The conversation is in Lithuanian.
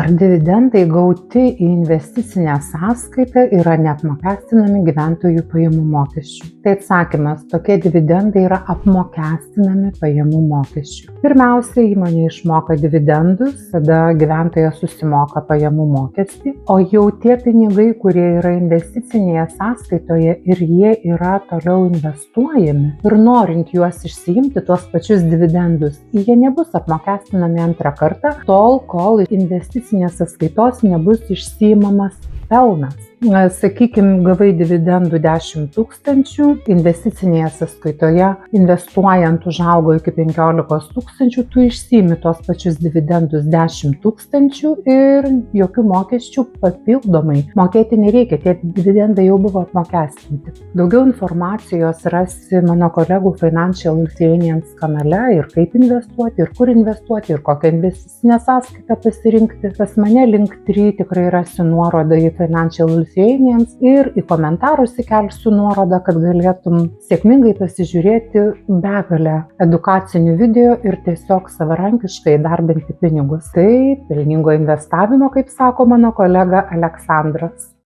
Ar dividendai gauti į investicinę sąskaitą yra neapmokestinami gyventojų pajamų mokesčiu? Tai atsakymas, tokie dividendai yra apmokestinami pajamų mokesčiu. Pirmiausia, įmonė išmoka dividendus, tada gyventojas susimoka pajamų mokestį, o jau tie pinigai, kurie yra investicinėje sąskaitoje ir jie yra toliau investuojami ir norint juos išsiimti, tuos pačius dividendus, jie nebus apmokestinami antrą kartą, tol, kol investicinės sąskaitos nebus išsiimamas pelnas. Sakykime, gavai dividendų 10 000, investicinėje sąskaitoje investuojant užaugo iki 15 000, tu išsiimi tos pačius dividendus 10 000 ir jokių mokesčių papildomai mokėti nereikia, tie dividendai jau buvo apmokestinti. Daugiau informacijos rasi mano kolegų Financial Lithuanians kanale ir kaip investuoti, ir kur investuoti, ir kokią investicinę sąskaitą pasirinkti. Pas mane Linktree tikrai rasi nuorodą į Financial Lithuanians ir į komentarus įkelsiu nuorodą, kad galėtum sėkmingai pasižiūrėti begalę edukacinių video ir tiesiog savarankiškai įdarbinti pinigus. Tai pelningo investavimo, kaip sako mano kolega Aleksandras.